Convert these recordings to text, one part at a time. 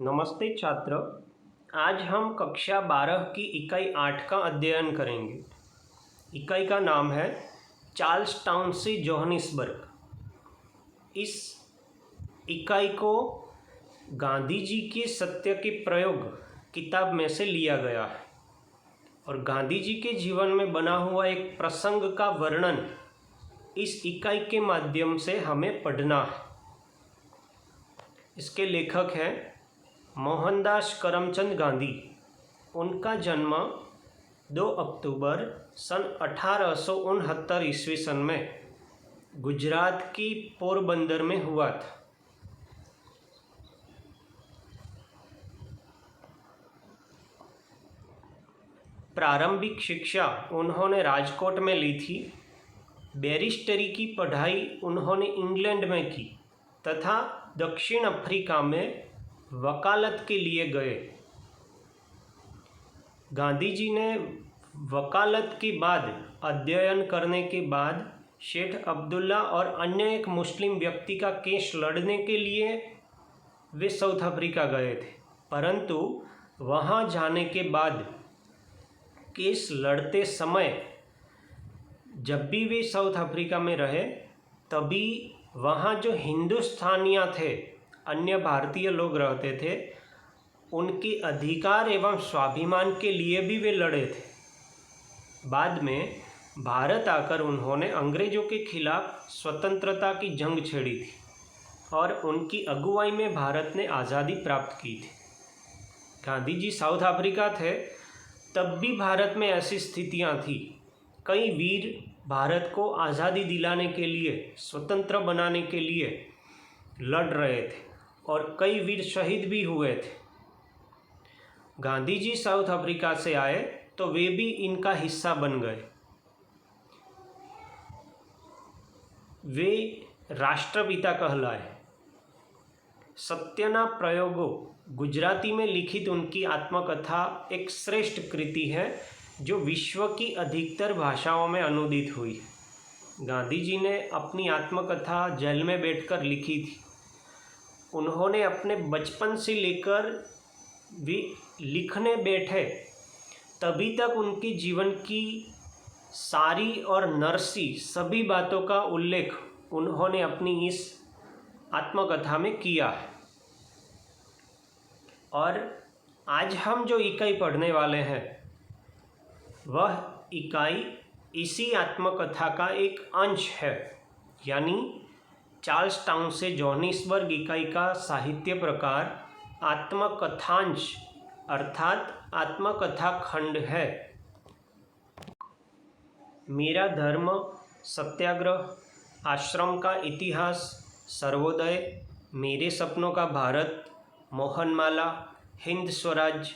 नमस्ते छात्र। आज हम कक्षा 12 की इकाई 8 का अध्ययन करेंगे। इकाई का नाम है चार्ल्स टाउन से जोहानिसबर्ग। इस इकाई को गांधी जी के सत्य के प्रयोग किताब में से लिया गया है और गांधी जी के जीवन में बना हुआ एक प्रसंग का वर्णन इस इकाई के माध्यम से हमें पढ़ना है। इसके लेखक हैं मोहनदास करमचंद गांधी। उनका जन्म 2 अक्टूबर सन 1869 ईस्वी सन में गुजरात की पोरबंदर में हुआ था। प्रारंभिक शिक्षा उन्होंने राजकोट में ली थी। बैरिस्टरी की पढ़ाई उन्होंने इंग्लैंड में की तथा दक्षिण अफ्रीका में वकालत के लिए गए। गांधी जी ने वकालत के बाद अध्ययन करने के बाद शेख अब्दुल्ला और अन्य एक मुस्लिम व्यक्ति का केस लड़ने के लिए वे साउथ अफ्रीका गए थे, परंतु वहां जाने के बाद केस लड़ते समय जब भी वे साउथ अफ्रीका में रहे तभी वहाँ जो हिंदुस्तानिया थे, अन्य भारतीय लोग रहते थे, उनके अधिकार एवं स्वाभिमान के लिए भी वे लड़े थे। बाद में भारत आकर उन्होंने अंग्रेज़ों के खिलाफ स्वतंत्रता की जंग छेड़ी थी और उनकी अगुवाई में भारत ने आज़ादी प्राप्त की थी। गांधी जी साउथ अफ्रीका थे तब भी भारत में ऐसी स्थितियां थी। कई वीर भारत को आज़ादी दिलाने के लिए, स्वतंत्र बनाने के लिए लड़ रहे थे और कई वीर शहीद भी हुए थे। गांधी जी साउथ अफ्रीका से आए तो वे भी इनका हिस्सा बन गए। वे राष्ट्रपिता कहलाए। सत्यना प्रयोगो गुजराती में लिखित उनकी आत्मकथा एक श्रेष्ठ कृति है जो विश्व की अधिकतर भाषाओं में अनुदित हुई। गांधी जी ने अपनी आत्मकथा जेल में बैठकर लिखी थी। उन्होंने अपने बचपन से लेकर वे लिखने बैठे तभी तक उनके जीवन की सारी और नरसी सभी बातों का उल्लेख उन्होंने अपनी इस आत्मकथा में किया है। और आज हम जो इकाई पढ़ने वाले हैं वह इकाई इसी आत्मकथा का एक अंश है, यानी चार्ल्स टाउन से जोहानिसबर्ग इकाई का साहित्य प्रकार आत्मकथांश अर्थात आत्मकथा खंड है। मेरा धर्म, सत्याग्रह, आश्रम का इतिहास, सर्वोदय, मेरे सपनों का भारत, मोहनमाला, हिंद स्वराज,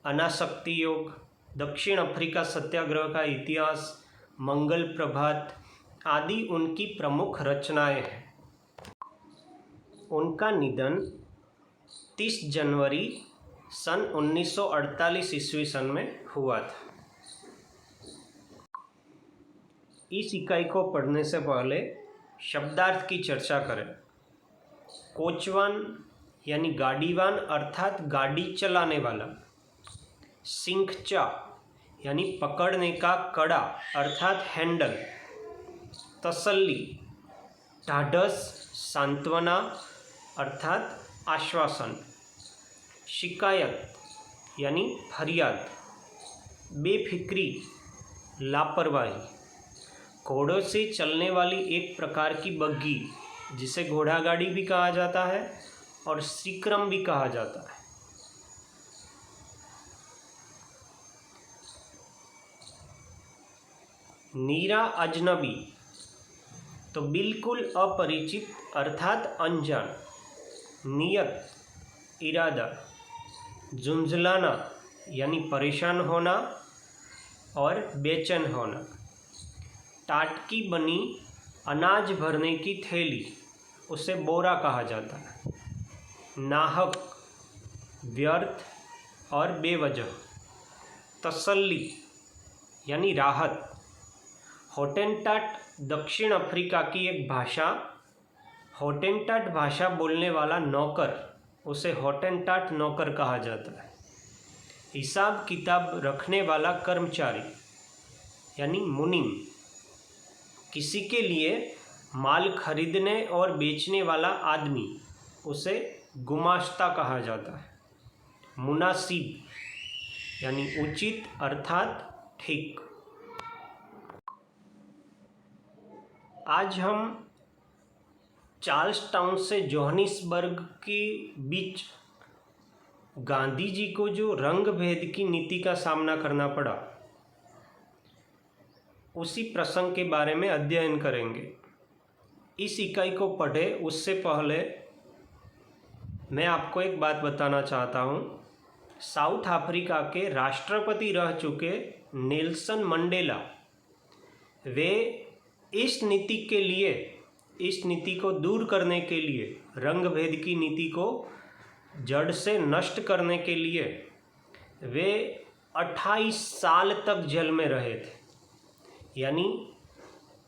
अनासक्ति योग, दक्षिण अफ्रीका सत्याग्रह का इतिहास, मंगल प्रभात आदि उनकी प्रमुख रचनाएं हैं। उनका निधन 30 जनवरी सन 1948 ईस्वी सन में हुआ था। इस इकाई को पढ़ने से पहले शब्दार्थ की चर्चा करें। कोचवान यानी गाड़ीवान अर्थात गाड़ी चलाने वाला। सिंखचा यानी पकड़ने का कड़ा अर्थात हैंडल। तसल्ली, ढाढ़स, सांत्वना अर्थात आश्वासन। शिकायत यानी फरियाद। बेफिक्री, लापरवाही। घोड़ों से चलने वाली एक प्रकार की बग्घी जिसे घोड़ा गाड़ी भी कहा जाता है और सिक्रम भी कहा जाता है। नीरा अजनबी तो बिल्कुल अपरिचित अर्थात अनजान। नियत, इरादा। झुंझलाना यानी परेशान होना और बेचैन होना। टाटकी बनी अनाज भरने की थैली, उसे बोरा कहा जाता है। नाहक, व्यर्थ और बेवजह। तसल्ली यानी राहत। होटेंटाट दक्षिण अफ्रीका की एक भाषा। होटेंटाट भाषा बोलने वाला नौकर उसे हॉटेनटाट नौकर कहा जाता है। हिसाब किताब रखने वाला कर्मचारी यानी मुनीम, किसी के लिए माल खरीदने और बेचने वाला आदमी, उसे गुमाश्ता कहा जाता है। मुनासिब यानी उचित अर्थात ठीक। आज हम चार्ल्स टाउन से जोहानिसबर्ग के बीच गांधी जी को जो रंग भेद की नीति का सामना करना पड़ा, उसी प्रसंग के बारे में अध्ययन करेंगे। इस इकाई को पढ़े उससे पहले मैं आपको एक बात बताना चाहता हूँ। साउथ अफ्रीका के राष्ट्रपति रह चुके नेल्सन मंडेला, वे इस नीति के लिए, इस नीति को दूर करने के लिए, रंग भेद की नीति को जड़ से नष्ट करने के लिए वे 28 साल तक जेल में रहे थे। यानी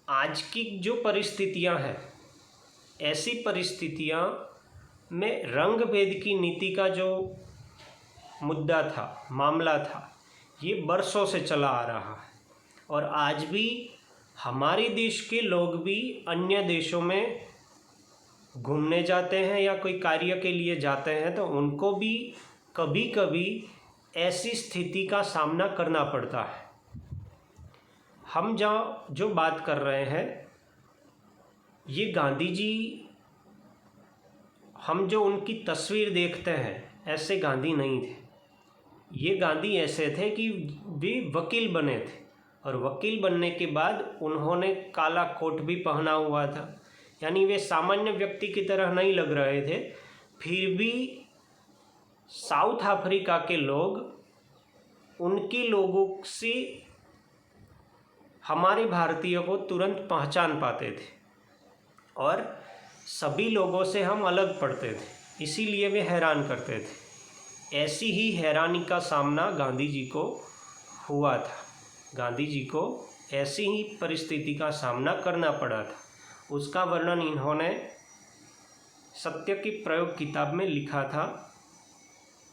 आज की जो परिस्थितियां हैं, ऐसी परिस्थितियां में रंग भेद की नीति का जो मुद्दा था, मामला था, ये बरसों से चला आ रहा है। और आज भी हमारे देश के लोग भी अन्य देशों में घूमने जाते हैं या कोई कार्य के लिए जाते हैं तो उनको भी कभी कभी ऐसी स्थिति का सामना करना पड़ता है। हम जो बात कर रहे हैं, ये गांधी जी, हम जो उनकी तस्वीर देखते हैं, ऐसे गांधी नहीं थे। ये गांधी ऐसे थे कि वे वकील बने थे और वकील बनने के बाद उन्होंने काला कोट भी पहना हुआ था। यानी वे सामान्य व्यक्ति की तरह नहीं लग रहे थे। फिर भी साउथ अफ्रीका के लोग उनके लोगों से हमारे भारतीयों को तुरंत पहचान पाते थे और सभी लोगों से हम अलग पड़ते थे, इसीलिए वे हैरान करते थे। ऐसी ही हैरानी का सामना गांधी जी को हुआ था। गांधी जी को ऐसी ही परिस्थिति का सामना करना पड़ा था। उसका वर्णन इन्होंने सत्य की प्रयोग किताब में लिखा था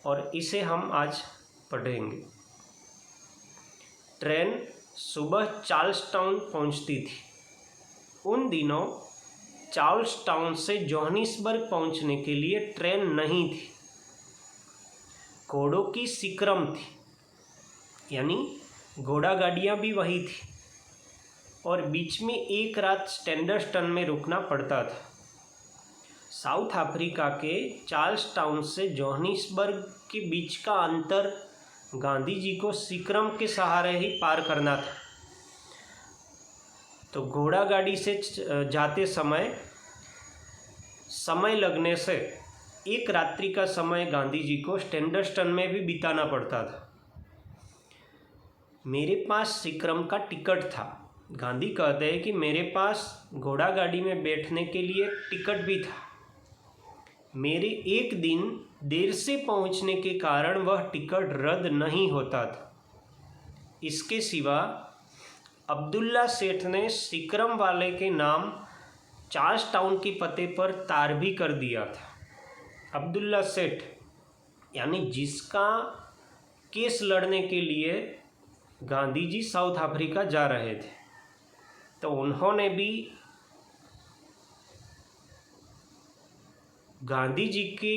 और इसे हम आज पढ़ेंगे। ट्रेन सुबह चार्ल्स टाउन पहुंचती थी। उन दिनों चार्ल्स टाउन से जोहानिसबर्ग पहुंचने के लिए ट्रेन नहीं थी, घोड़ों की सिक्रम थी, यानी घोड़ा गाड़ियाँ भी वही थी और बीच में एक रात स्टैंडर्स्टन में रुकना पड़ता था। साउथ अफ्रीका के चार्ल्स टाउन से जोहानिसबर्ग के बीच का अंतर गांधी जी को सिक्रम के सहारे ही पार करना था। तो घोड़ा गाड़ी से जाते समय लगने से एक रात्रि का समय गांधी जी को स्टैंडर्स्टन में भी बिताना पड़ता था। मेरे पास सिक्रम का टिकट था। गांधी कहते हैं कि मेरे पास घोड़ा गाड़ी में बैठने के लिए टिकट भी था। मेरे एक दिन देर से पहुंचने के कारण वह टिकट रद्द नहीं होता था। इसके सिवा अब्दुल्ला सेठ ने सिक्रम वाले के नाम चार्ल्स टाउन के पते पर तार भी कर दिया था। अब्दुल्ला सेठ यानी जिसका केस लड़ने के लिए गांधी जी साउथ अफ्रीका जा रहे थे, तो उन्होंने भी गांधी जी के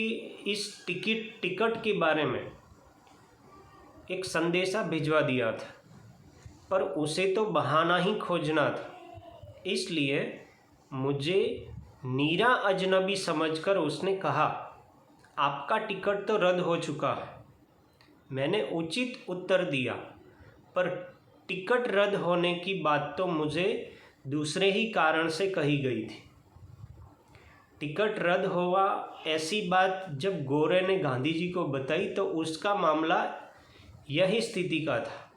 इस टिकट के बारे में एक संदेशा भिजवा दिया था, पर उसे तो बहाना ही खोजना था। इसलिए मुझे नीरा अजनबी समझकर उसने कहा, आपका टिकट तो रद्द हो चुका है। मैंने उचित उत्तर दिया, पर टिकट रद्द होने की बात तो मुझे दूसरे ही कारण से कही गई थी। टिकट रद्द हुआ ऐसी बात जब गोरे ने गांधी जी को बताई तो उसका मामला यही स्थिति का था।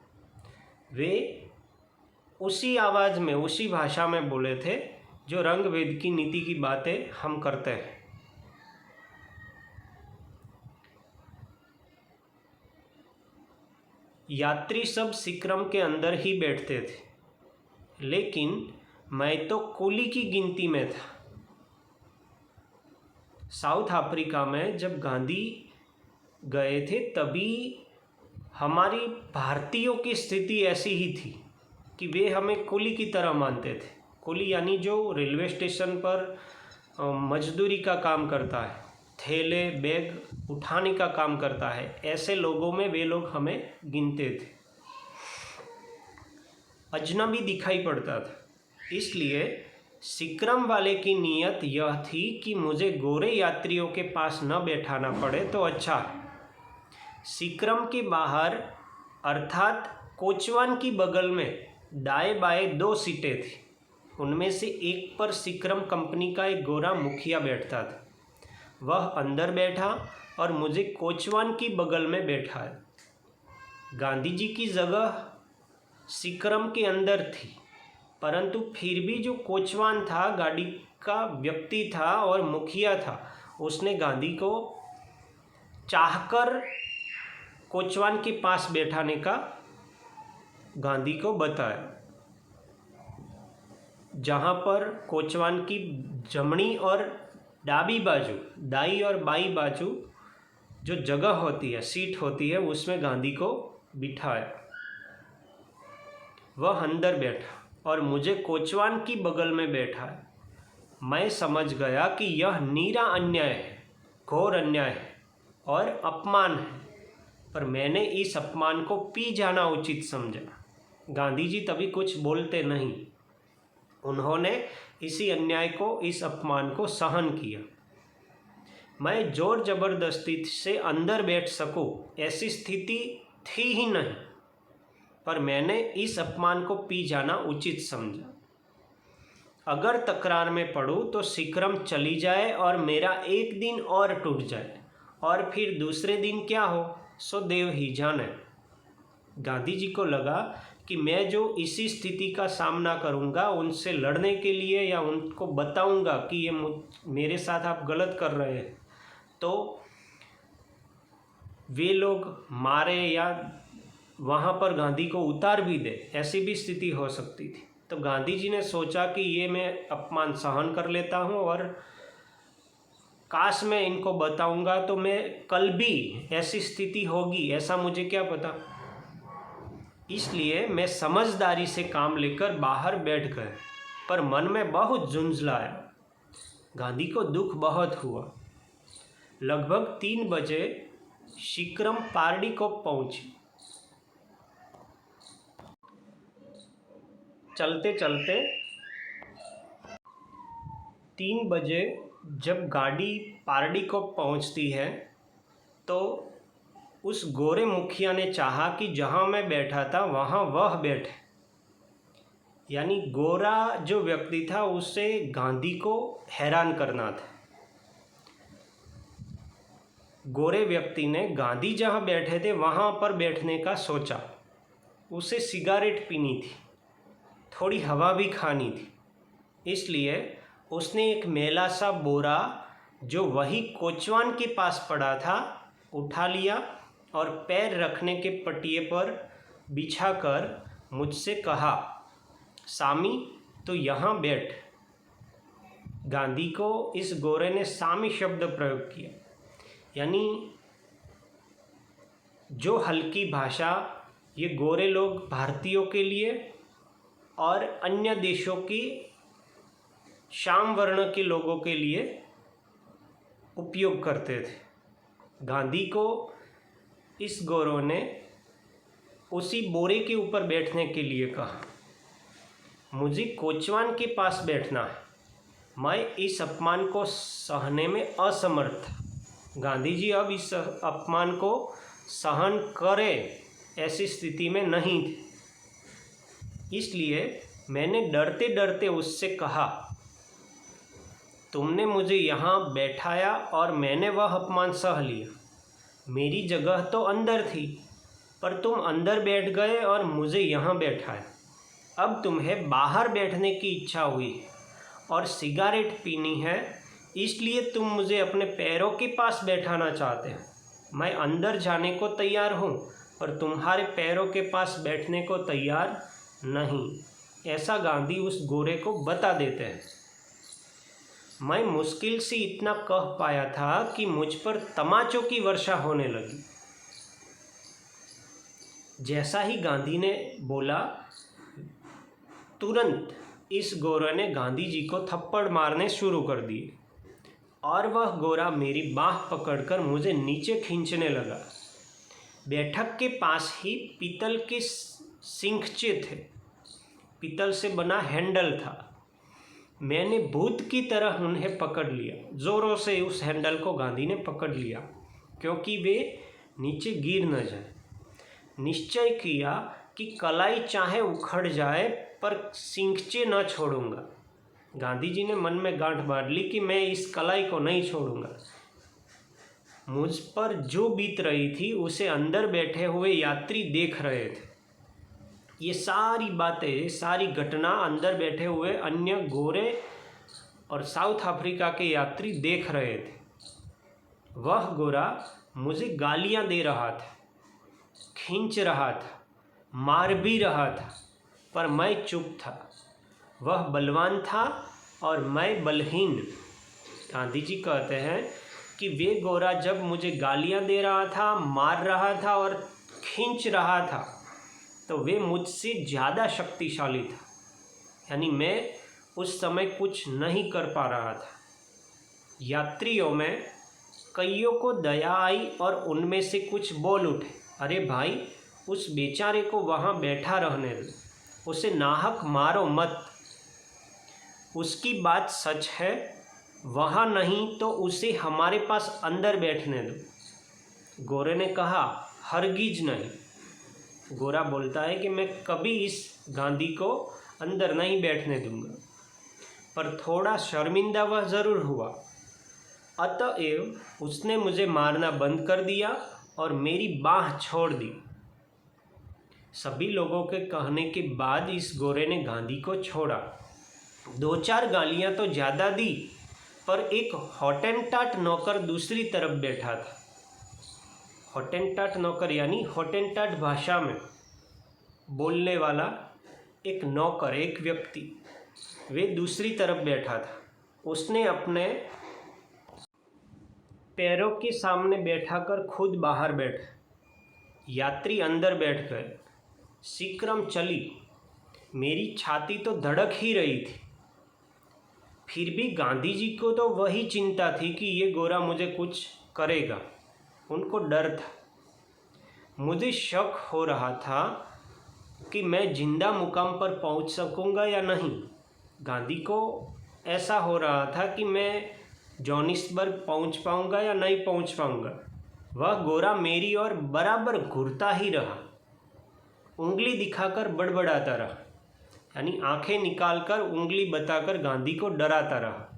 वे उसी आवाज़ में, उसी भाषा में बोले थे जो रंग भेद की नीति की बातें हम करते हैं। यात्री सब सिक्रम के अंदर ही बैठते थे, लेकिन मैं तो कुली की गिनती में था। साउथ अफ्रीका में जब गांधी गए थे तभी हमारी भारतीयों की स्थिति ऐसी ही थी कि वे हमें कुली की तरह मानते थे। कुली यानी जो रेलवे स्टेशन पर मजदूरी का काम करता है, थैले बैग उठाने का काम करता है, ऐसे लोगों में वे लोग हमें गिनते थे। अजनबी दिखाई पड़ता था। इसलिए सिक्रम वाले की नीयत यह थी कि मुझे गोरे यात्रियों के पास न बैठाना पड़े तो अच्छा है। सिक्रम के बाहर अर्थात कोचवान की बगल में दाएं बाएं 2 सीटें थी। उनमें से एक पर सिक्रम कंपनी का एक गोरा मुखिया बैठता था। वह अंदर बैठा और मुझे कोचवान की बगल में बैठाया। गांधी जी की जगह सिक्रम के अंदर थी, परंतु फिर भी जो कोचवान था, गाड़ी का व्यक्ति था और मुखिया था, उसने गांधी को चाहकर कोचवान के पास बैठाने का गांधी को बताया। जहाँ पर कोचवान की जमणी और डाबी बाजू, दाई और बाई बाजू जो जगह होती है, सीट होती है, उसमें गांधी को बिठाया। वह अंदर बैठा और मुझे कोचवान की बगल में बैठाया। मैं समझ गया कि यह नीरा अन्याय है, घोर अन्याय है और अपमान है, पर मैंने इस अपमान को पी जाना उचित समझा। गांधी जी तभी कुछ बोलते नहीं। उन्होंने इसी अन्याय को, इस अपमान को सहन किया। मैं जोर जबरदस्ती से अंदर बैठ सकूं ऐसी स्थिति थी ही नहीं, पर मैंने इस अपमान को पी जाना उचित समझा। अगर तकरार में पड़ूं तो सिक्रम चली जाए और मेरा एक दिन और टूट जाए, और फिर दूसरे दिन क्या हो सो देव ही जाने। गांधी जी को लगा कि मैं जो इसी स्थिति का सामना करूंगा, उनसे लड़ने के लिए या उनको बताऊंगा कि ये मेरे साथ आप गलत कर रहे हैं, तो वे लोग मारे या वहाँ पर गांधी को उतार भी दे, ऐसी भी स्थिति हो सकती थी। तो गांधी जी ने सोचा कि ये मैं अपमान सहन कर लेता हूँ, और काश मैं इनको बताऊंगा तो मैं कल भी ऐसी स्थिति होगी, ऐसा मुझे क्या पता। इसलिए मैं समझदारी से काम लेकर बाहर बैठ गए, पर मन में बहुत झुंझलाया। गांधी को दुख बहुत हुआ। लगभग 3 बजे सिक्रम पारडी को पहुंची। चलते चलते 3 बजे जब गाड़ी पारडी को पहुंचती है तो उस गोरे मुखिया ने चाहा कि जहां मैं बैठा था वहां वह बैठे। यानी गोरा जो व्यक्ति था उसे गांधी को हैरान करना था। गोरे व्यक्ति ने गांधी जहां बैठे थे वहां पर बैठने का सोचा। उसे सिगारेट पीनी थी, थोड़ी हवा भी खानी थी, इसलिए उसने एक मैला सा बोरा जो वही कोचवान के पास पड़ा था उठा लिया और पैर रखने के पटिए पर बिछाकर मुझसे कहा, सामी तो यहाँ बैठ। गांधी को इस गोरे ने सामी शब्द प्रयोग किया, यानी जो हल्की भाषा ये गोरे लोग भारतीयों के लिए और अन्य देशों की श्याम वर्ण के लोगों के लिए उपयोग करते थे। गांधी को इस गोरों ने उसी बोरे के ऊपर बैठने के लिए कहा। मुझे कोचवान के पास बैठना है। मैं इस अपमान को सहने में असमर्थ था। गांधी जी अब इस अपमान को सहन करें ऐसी स्थिति में नहीं थे। इसलिए मैंने डरते डरते उससे कहा, तुमने मुझे यहाँ बैठाया और मैंने वह अपमान सह लिया। मेरी जगह तो अंदर थी, पर तुम अंदर बैठ गए और मुझे यहाँ बैठाया। अब तुम्हें बाहर बैठने की इच्छा हुई और सिगारेट पीनी है, इसलिए तुम मुझे अपने पैरों के पास बैठाना चाहते हो। मैं अंदर जाने को तैयार हूँ, पर तुम्हारे पैरों के पास बैठने को तैयार नहीं। ऐसा गांधी उस गोरे को बता देते हैं। मैं मुश्किल से इतना कह पाया था कि मुझ पर तमाचों की वर्षा होने लगी। जैसा ही गांधी ने बोला, तुरंत इस गोरे ने गांधी जी को थप्पड़ मारने शुरू कर दिए और वह गोरा मेरी बाह पकड़कर मुझे नीचे खींचने लगा। बैठक के पास ही पीतल के सिंकचे थे, पीतल से बना हैंडल था। मैंने भूत की तरह उन्हें पकड़ लिया। ज़ोरों से उस हैंडल को गांधी ने पकड़ लिया क्योंकि वे नीचे गिर न जाए। निश्चय किया कि कलाई चाहे उखड़ जाए पर सिंकचे न छोड़ूंगा। गांधी जी ने मन में गांठ बांध ली कि मैं इस कलाई को नहीं छोड़ूंगा। मुझ पर जो बीत रही थी उसे अंदर बैठे हुए यात्री देख रहे थे। ये सारी बातें, सारी घटना अंदर बैठे हुए अन्य गोरे और साउथ अफ्रीका के यात्री देख रहे थे। वह गोरा मुझे गालियां दे रहा था, खींच रहा था, मार भी रहा था, पर मैं चुप था। वह बलवान था और मैं बलहीन। गांधी जी कहते हैं कि वे गोरा जब मुझे गालियां दे रहा था, मार रहा था और खींच रहा था, तो वे मुझसे ज़्यादा शक्तिशाली था। यानी मैं उस समय कुछ नहीं कर पा रहा था। यात्रियों में कईयों को दया आई और उनमें से कुछ बोल उठे, अरे भाई, उस बेचारे को वहाँ बैठा रहने दो, उसे नाहक मारो मत। उसकी बात सच है, वहाँ नहीं तो उसे हमारे पास अंदर बैठने दो। गोरे ने कहा, हरगिज नहीं। गोरा बोलता है कि मैं कभी इस गांधी को अंदर नहीं बैठने दूंगा, पर थोड़ा शर्मिंदा वह ज़रूर हुआ। अतएव उसने मुझे मारना बंद कर दिया और मेरी बाह छोड़ दी। सभी लोगों के कहने के बाद इस गोरे ने गांधी को छोड़ा। 2-4 गालियां तो ज़्यादा दी, पर एक हॉटेंटाट नौकर दूसरी तरफ बैठा था। हॉटेंटाट नौकर यानी हॉटेंटाट भाषा में बोलने वाला एक नौकर, एक व्यक्ति, वे दूसरी तरफ बैठा था। उसने अपने पैरों के सामने बैठाकर खुद बाहर बैठा। यात्री अंदर बैठ गए। शीघ्रम चली। मेरी छाती तो धड़क ही रही थी। फिर भी गांधी जी को तो वही चिंता थी कि ये गोरा मुझे कुछ करेगा। उनको डर था। मुझे शक हो रहा था कि मैं जिंदा मुकाम पर पहुंच सकूंगा या नहीं। गांधी को ऐसा हो रहा था कि मैं जोहानिसबर्ग पहुंच पाऊंगा या नहीं पहुंच पाऊंगा। वह गोरा मेरी ओर बराबर घूरता ही रहा, उंगली दिखाकर बड़बड़ाता रहा, यानी आंखें निकालकर उंगली बताकर गांधी को डराता रहा।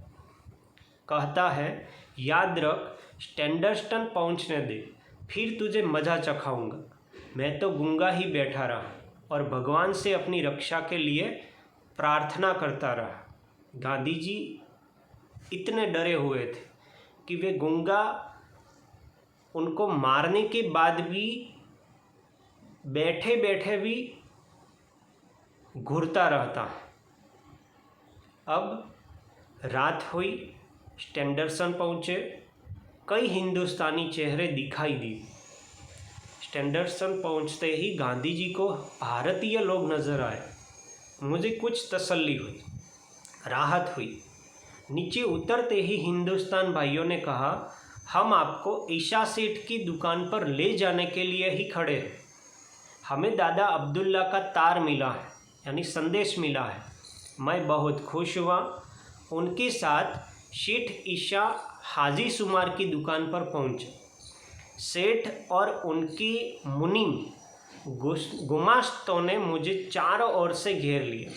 कहता है, याद रख, स्टैंडर्स्टन पहुंचने दे, फिर तुझे मज़ा चखाऊंगा। मैं तो गूंगा ही बैठा रहा और भगवान से अपनी रक्षा के लिए प्रार्थना करता रहा। गांधी जी इतने डरे हुए थे कि वे गूंगा उनको मारने के बाद भी बैठे बैठे भी घूरता रहता। अब रात हुई, स्टैंडर्सन पहुँचे। कई हिंदुस्तानी चेहरे दिखाई दिए। स्टैंडर्सन पहुँचते ही गांधी जी को भारतीय लोग नज़र आए। मुझे कुछ तसल्ली हुई, राहत हुई। नीचे उतरते ही हिंदुस्तान भाइयों ने कहा, हम आपको ईशा सेठ की दुकान पर ले जाने के लिए ही खड़े हैं। हमें दादा अब्दुल्ला का तार मिला है, यानी संदेश मिला है। मैं बहुत खुश हुआ। उनके साथ सेठ ईशा हाजी सुमार की दुकान पर पहुंचे। सेठ और उनकी मुनीम गुमास्तों ने मुझे चारों ओर से घेर लिया।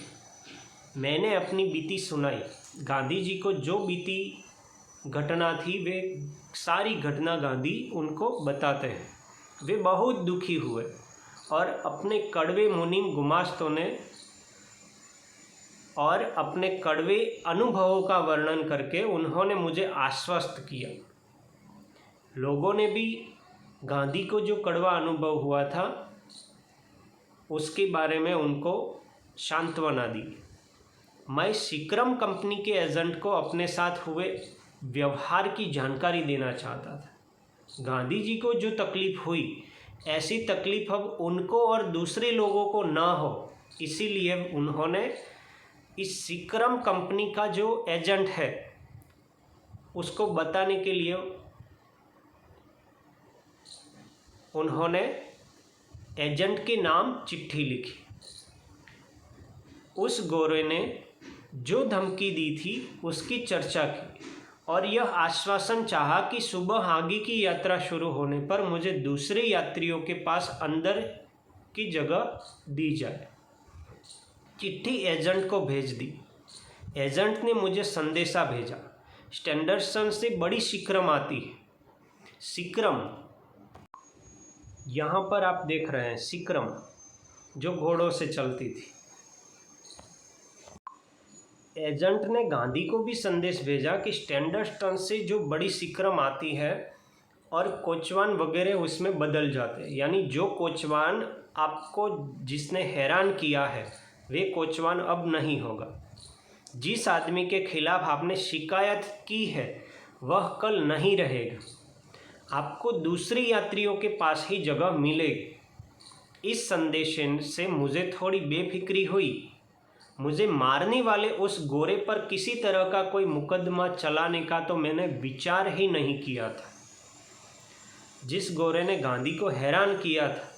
मैंने अपनी बीती सुनाई। गांधी जी को जो बीती घटना थी, वे सारी घटना गांधी उनको बताते हैं। वे बहुत दुखी हुए और अपने कड़वे मुनीम गुमास्तों ने और अपने कड़वे अनुभवों का वर्णन करके उन्होंने मुझे आश्वस्त किया। लोगों ने भी गांधी को जो कड़वा अनुभव हुआ था उसके बारे में उनको सांत्वना दी। मैं सिक्रम कंपनी के एजेंट को अपने साथ हुए व्यवहार की जानकारी देना चाहता था। गांधी जी को जो तकलीफ हुई, ऐसी तकलीफ अब उनको और दूसरे लोगों को ना हो, इसीलिए उन्होंने इस सिक्रम कंपनी का जो एजेंट है उसको बताने के लिए उन्होंने एजेंट के नाम चिट्ठी लिखी। उस गोरे ने जो धमकी दी थी उसकी चर्चा की और यह आश्वासन चाहा कि सुबह आगे की यात्रा शुरू होने पर मुझे दूसरे यात्रियों के पास अंदर की जगह दी जाए। चिट्ठी एजेंट को भेज दी। एजेंट ने मुझे संदेशा भेजा। स्टैंडर्सन से बड़ी सिक्रम आती है। सिक्रम, यहाँ पर आप देख रहे हैं सिक्रम जो घोड़ों से चलती थी। एजेंट ने गांधी को भी संदेश भेजा कि स्टैंडर्सन से जो बड़ी सिक्रम आती है और कोचवान वगैरह उसमें बदल जाते हैं, यानी जो कोचवान आपको जिसने हैरान किया है वे कोचवान अब नहीं होगा। जिस आदमी के खिलाफ आपने शिकायत की है वह कल नहीं रहेगा। आपको दूसरे यात्रियों के पास ही जगह मिलेगी। इस संदेश से मुझे थोड़ी बेफिक्री हुई। मुझे मारने वाले उस गोरे पर किसी तरह का कोई मुकदमा चलाने का तो मैंने विचार ही नहीं किया था। जिस गोरे ने गांधी को हैरान किया था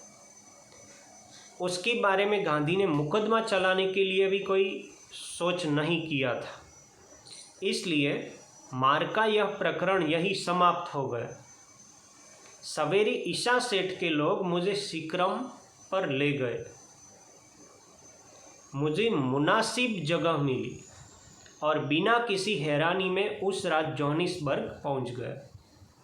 उसके बारे में गांधी ने मुकदमा चलाने के लिए भी कोई सोच नहीं किया था। इसलिए मार का यह प्रकरण यही समाप्त हो गया। सवेरे ईशा सेठ के लोग मुझे सिक्रम पर ले गए। मुझे मुनासिब जगह मिली और बिना किसी हैरानी में उस रात जोहानिसबर्ग पहुंच गया।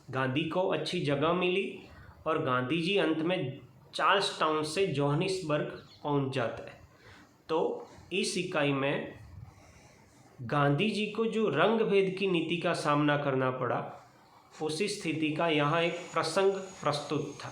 गांधी को अच्छी जगह मिली और गांधी जी अंत में चार्ल्स टाउन से जोहानिसबर्ग पहुंच जाते हैं। तो इस इकाई में गांधी जी को जो रंग भेद की नीति का सामना करना पड़ा, उसी स्थिति का यहाँ एक प्रसंग प्रस्तुत था।